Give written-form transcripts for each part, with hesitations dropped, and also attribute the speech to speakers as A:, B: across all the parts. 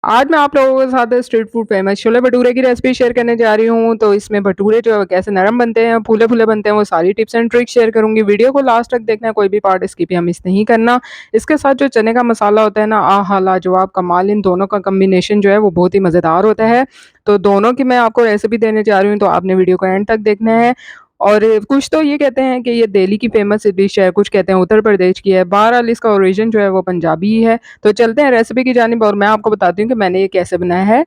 A: आज मैं आप लोगों के साथ street food famous chole bhature की रेसिपी शेयर करने जा रही हूँ। तो इसमें भटूरे जो है कैसे नरम बनते हैं, फूले-फूले बनते हैं, वो सारी टिप्स एंड ट्रिक्स शेयर करूँगी। वीडियो को लास्ट तक देखना, कोई भी पार्ट स्किप या मिस नहीं करना। इसके साथ जो चने का मसाला होता है ना, आहा! लाजवाब कमाल, इन दोनों का कॉम्बिनेशन जो है वो बहुत ही मज़ेदार होता है। तो दोनों की मैं आपको रेसिपी देने जा रही हूँ, तो आपने वीडियो को एंड तक देखना है। और कुछ तो ये कहते हैं कि ये दिल्ली की फेमस डिश है, कुछ कहते हैं उत्तर प्रदेश की है, बहरहाल इसका ओरिजिन जो है वो पंजाबी ही है। तो चलते हैं रेसिपी की जानिब और मैं आपको बताती हूँ कि मैंने ये कैसे बनाया है।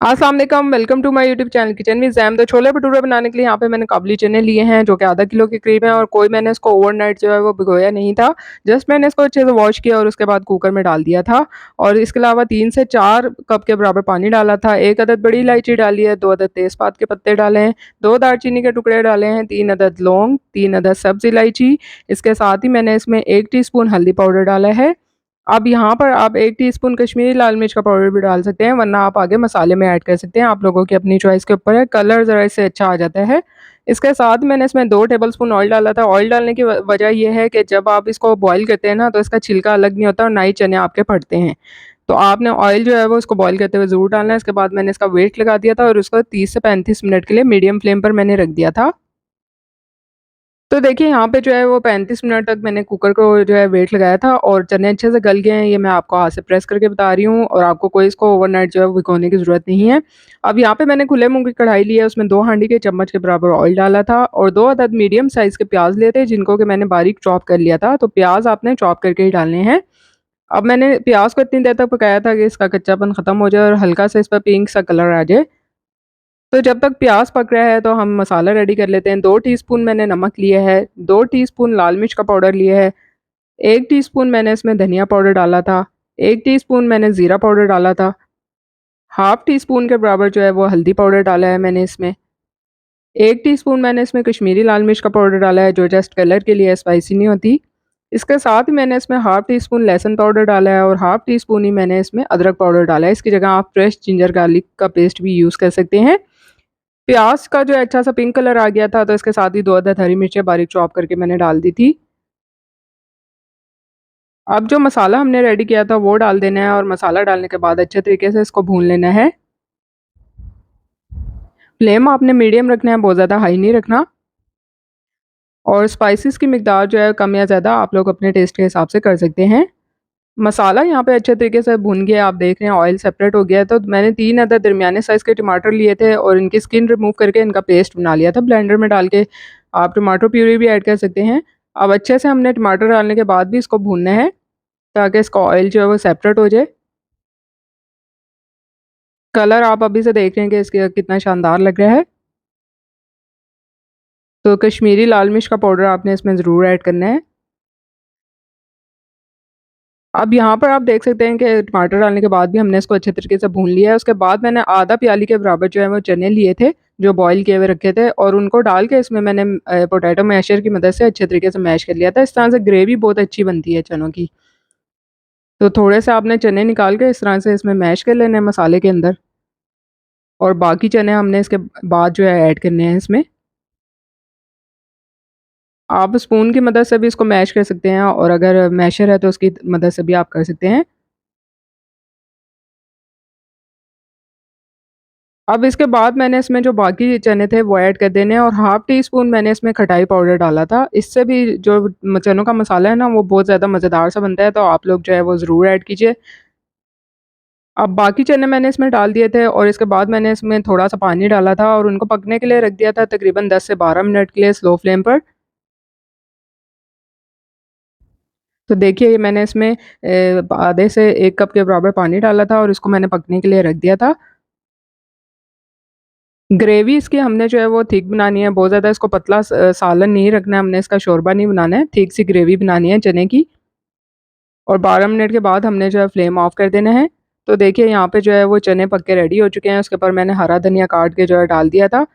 A: अस्सलाम वालेकुम, welcome to my YouTube channel kitchen with Zaim. तो छोले भटूरे बनाने के लिए यहाँ पे मैंने काबुली चने लिए हैं जो कि आधा किलो के करीब हैं, और कोई मैंने इसको ओवरनाइट जो है वो भिगोया नहीं था। जस्ट मैंने इसको अच्छे से वॉश किया और उसके बाद कुकर में डाल दिया था। और इसके अलावा 3 से 4 कप के बराबर पानी डाला था। 1 अदद बड़ी इलायची डाली है, 2 अदद तेज़पात के पत्ते डाले हैं, 2 दालचीनी के टुकड़े डाले हैं, 3 अदद लौंग, 3 अदद सब्ज़ इलायची। इसके साथ ही मैंने इसमें 1 टीस्पून हल्दी पाउडर डाला है। अब यहाँ पर आप 1 टीस्पून कश्मीरी लाल मिर्च का पाउडर भी डाल सकते हैं, वरना आप आगे मसाले में ऐड कर सकते हैं, आप लोगों की अपनी चॉइस के ऊपर है, कलर ज़रा इससे अच्छा आ जाता है। इसके साथ मैंने इसमें 2 टेबलस्पून ऑयल डाला था। ऑयल डालने की व वजह ये है कि जब आप इसको बॉयल करते हैं ना, तो इसका छिलका अलग नहीं होता और ना ही चने आपके फटते हैं। तो आपने ऑयल जो है वो इसको बॉयल करते हुए ज़रूर डालना है। इसके बाद मैंने इसका वेट लगा दिया था और उसको 30 से 35 मिनट के लिए मीडियम फ्लेम पर मैंने रख दिया था। तो देखिए यहाँ पे जो है वो 35 मिनट तक मैंने कुकर को जो है वेट लगाया था और चने अच्छे से गल गए हैं, ये मैं आपको हाथ से प्रेस करके बता रही हूँ, और आपको कोई इसको ओवरनाइट जो है भिगोने की ज़रूरत नहीं है। अब यहाँ पे मैंने खुले मुँह की कढ़ाई ली है, उसमें 2 हांडी के चम्मच के बराबर ऑयल डाला था और 2 अदद मीडियम साइज़ के प्याज़ लिए थे जिनको कि मैंने बारीक चॉप कर लिया था, तो प्याज़ आपने चॉप करके ही डालने हैं। अब मैंने प्याज़ को इतनी देर तक पकाया था कि इसका कच्चापन ख़त्म हो जाए और हल्का सा इस पर पिंक सा कलर आ जाए। तो जब तक प्याज़ पक रहा है तो हम मसाला रेडी कर लेते हैं। 2 टीस्पून मैंने नमक लिया है, 2 टीस्पून लाल मिर्च का पाउडर लिया है, 1 टीस्पून मैंने इसमें धनिया पाउडर डाला था, 1 टीस्पून मैंने ज़ीरा पाउडर डाला था, हाफ़ टी स्पून के बराबर जो है वो हल्दी पाउडर डाला है मैंने इसमें, 1 टीस्पून मैंने इसमें कश्मीरी लाल मिर्च का पाउडर डाला है जो जस्ट कलर के लिए है, स्पाइसी नहीं होती। इसके साथ ही मैंने इसमें हाफ़ टी स्पून लहसुन पाउडर डाला है और हाफ़ टी स्पून ही मैंने इसमें अदरक पाउडर डाला है। इसकी जगह आप फ्रेश जिंजर गार्लिक का पेस्ट भी यूज़ कर सकते हैं। प्याज़ का जो है अच्छा-सा पिंक कलर आ गया था, तो इसके साथ ही 2 अदद हरी मिर्चें बारीक चॉप करके मैंने डाल दी थी। अब जो मसाला हमने रेडी किया था वो डाल देना है और मसाला डालने के बाद अच्छे तरीके से इसको भून लेना है। फ्लेम आपने मीडियम रखना है, बहुत ज़्यादा हाई नहीं रखना। और स्पाइसेस की मिकदार जो है कम या ज़्यादा आप लोग अपने टेस्ट के हिसाब से कर सकते हैं। मसाला यहाँ पे अच्छे तरीके से भुन गया, आप देख रहे हैं ऑयल सेपरेट हो गया है, तो मैंने 3 अदद दरमियाने साइज़ के टमाटर लिए थे और इनकी स्किन रिमूव करके इनका पेस्ट बना लिया था ब्लेंडर में डाल के। आप टमाटर प्यूरी भी ऐड कर सकते हैं। अब अच्छे से हमने टमाटर डालने के बाद भी इसको भूनना है, ताकि इसका ऑयल जो है वो सेपरेट हो जाए। कलर आप अभी से देख रहे हैं कि इसके कितना शानदार लग रहा है। तो कश्मीरी लाल मिर्च का पाउडर आपने इसमें ज़रूर ऐड करना है। अब यहाँ पर आप देख सकते हैं कि टमाटर डालने के बाद भी हमने इसको अच्छे तरीके से भून लिया है। उसके बाद मैंने आधा प्याली के बराबर जो है वो चने लिए थे, जो बॉयल किए हुए रखे थे, और उनको डाल के इसमें मैंने पोटैटो मैशर की मदद से अच्छे तरीके से मैश कर लिया था। इस तरह से ग्रेवी बहुत अच्छी बनती है चनों की। तो थोड़े से आपने चने निकाल के इस तरह से इसमें मैश कर लेने हैं मसाले के अंदर, और बाकी चने हमने इसके बाद जो है ऐड करने हैं इसमें। आप स्पून की मदद से भी इसको मैश कर सकते हैं, और अगर मैशर है तो उसकी मदद से भी आप कर सकते हैं। अब इसके बाद मैंने इसमें जो बाकी चने थे वो ऐड कर देने हैं, और हाफ़ टी स्पून मैंने इसमें खटाई पाउडर डाला था। इससे भी जो चनों का मसाला है ना वो बहुत ज़्यादा मज़ेदार सा बनता है, तो आप लोग जो है वो ज़रूर ऐड कीजिए। अब बाकी चने मैंने इसमें डाल दिए थे और इसके बाद मैंने इसमें थोड़ा-सा पानी डाला था और उनको पकने के लिए रख दिया था तकरीबन 10 से 12 मिनट के लिए स्लो फ्लेम पर। तो देखिए ये मैंने इसमें आधे से 1 कप के बराबर पानी डाला था और इसको मैंने पकने के लिए रख दिया था। ग्रेवी इसकी हमने जो है वो थिक बनानी है, बहुत ज़्यादा इसको पतला सालन नहीं रखना है, हमने इसका शोरबा नहीं बनाना है, थिक सी ग्रेवी बनानी है चने की। और 12 मिनट के बाद हमने जो है फ्लेम ऑफ कर देना है। तो देखिए यहाँ पे जो है वो चने पक के रेडी हो चुके हैं, उसके ऊपर मैंने हरा धनिया काट के जो है डाल दिया था।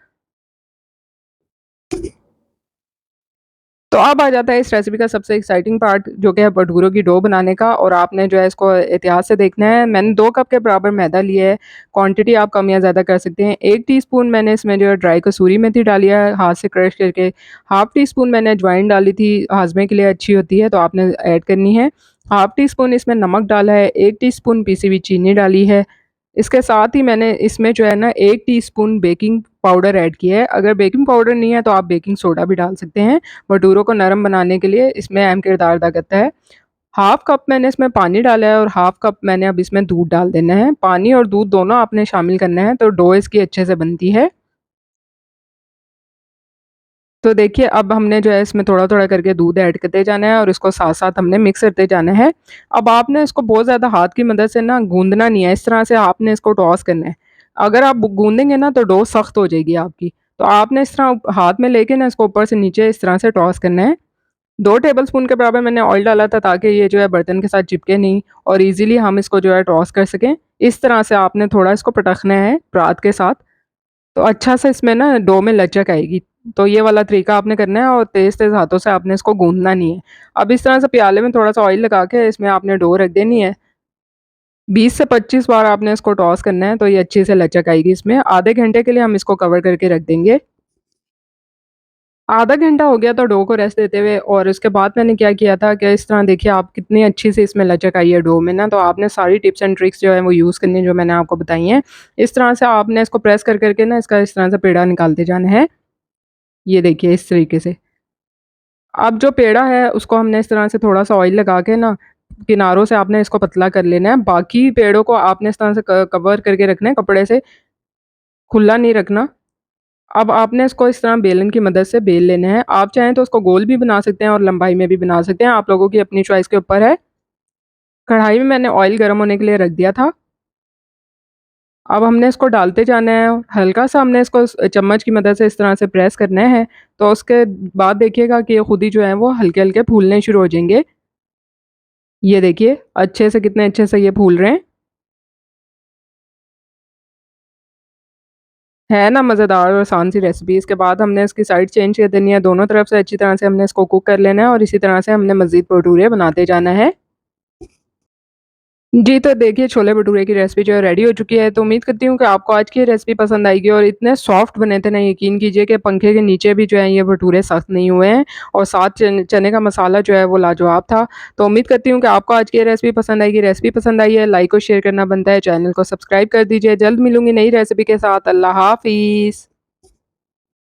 A: तो अब आ जाता है इस रेसिपी का सबसे एक्साइटिंग पार्ट, जो कि है भटूरों की डो बनाने का, और आपने जो है इसको एहतियात से देखना है। मैंने 2 कप के बराबर मैदा लिया है, क्वांटिटी आप कम या ज़्यादा कर सकते हैं। 1 टीस्पून मैंने इसमें जो है ड्राई कसूरी मेथी डाली है हाथ से क्रश करके, हाफ़ टी स्पून मैंने अजवाइन डाली थी, हाज़मे के लिए अच्छी होती है तो आपने ऐड करनी है। हाफ़ टी स्पून इसमें नमक डाला है, 1 टीस्पून पिसी हुई चीनी डाली है। इसके साथ ही मैंने इसमें जो है ना 1 टीस्पून बेकिंग पाउडर ऐड किया है। अगर बेकिंग पाउडर नहीं है तो आप बेकिंग सोडा भी डाल सकते हैं। भटूरों को नरम बनाने के लिए इसमें अहम किरदार अदा करता है। हाफ़ कप मैंने इसमें पानी डाला है और हाफ़ कप मैंने अब इसमें दूध डाल देना है। पानी और दूध दोनों आपने शामिल करना है तो डो इसकी अच्छे से बनती है। तो देखिए अब हमने जो है इसमें थोड़ा-थोड़ा करके दूध ऐड करते जाना है और इसको साथ-साथ हमने मिक्स करते जाना है। अब आपने इसको बहुत ज़्यादा हाथ की मदद से ना गूँदना नहीं है, इस तरह से आपने इसको टॉस करना है। अगर आप गूँदेंगे ना तो डो सख्त हो जाएगी आपकी। तो आपने इस तरह हाथ में लेके ना इसको ऊपर से नीचे इस तरह से टॉस करना है। 2 टेबलस्पून के बराबर मैंने ऑयल डाला था ताकि ये जो है बर्तन के साथ चिपके नहीं और ईज़िली हम इसको जो है टॉस कर सकें। इस तरह से आपने थोड़ा इसको पटखना है परात के साथ। तो अच्छा सा इसमें ना डो में लचक आएगी। तो ये वाला तरीका आपने करना है और तेज़-तेज़ हाथों से आपने इसको गूँदना नहीं है। अब इस तरह से प्याले में थोड़ा-सा ऑयल लगा के इसमें आपने डो रख देनी है। 20 से 25 बार आपने इसको टॉस करना है तो ये अच्छे से लचक आएगी इसमें। आधे घंटे के लिए हम इसको कवर करके रख देंगे। आधा घंटा हो गया तो डो को रेस्ट देते हुए और उसके बाद मैंने क्या किया था कि इस तरह देखिए आप कितनी अच्छी से इसमें लचक आई है डो में ना, तो आपने सारी टिप्स एंड ट्रिक्स जो है वो यूज़ करनी है जो मैंने आपको बताई हैं। इस तरह से आपने इसको प्रेस कर के ना इसका इस तरह से पेड़ा निकालते जाना है। ये देखिए इस तरीके से। अब जो पेड़ा है उसको हमने इस तरह से थोड़ा-सा ऑयल लगा के ना किनारों से आपने इसको पतला कर लेना है। बाकी पेड़ों को आपने इस तरह से क कवर करके रखना है कपड़े से, खुला नहीं रखना। अब आपने इसको इस तरह बेलन की मदद से बेल लेना है। आप चाहें तो उसको गोल भी बना सकते हैं और लंबाई में भी बना सकते हैं, आप लोगों की अपनी चॉइस के ऊपर है। कढ़ाई में मैंने ऑयल गरम होने के लिए रख दिया था। अब हमने इसको डालते जाना है, हल्का-सा हमने इसको चम्मच की मदद से इस तरह से प्रेस करना है, तो उसके बाद देखिएगा कि ये खुद ही जो है वो हल्के-हल्के फूलने शुरू हो जाएँगे। ये देखिए, अच्छे से कितने अच्छे से ये फूल रहे हैं। है ना मज़ेदार और आसान सी रेसिपी। इसके बाद हमने इसकी साइड चेंज कर देनी है, दोनों तरफ से अच्छी तरह से हमने इसको कुक कर लेना है और इसी तरह से हमने मज़ीद भटूरे बनाते जाना है। जी, तो देखिए छोले भटूरे की रेसिपी जो है रेडी हो चुकी है, तो उम्मीद करती हूँ कि आपको आज की ये रेसिपी पसंद आएगी और इतने सॉफ्ट बने थे ना यकीन कीजिए कि पंखे के नीचे भी जो है ये भटूरे सख्त नहीं हुए हैं और साथ चने का मसाला जो है वो लाजवाब था। तो उम्मीद करती हूँ कि आपको आज की ये रेसिपी पसंद आएगी। रेसिपी पसंद आई है लाइक और शेयर करना बनता है, चैनल को सब्सक्राइब कर दीजिए। जल्द मिलूँगी नई रेसिपी के साथ। अल्लाह हाफ़िज़।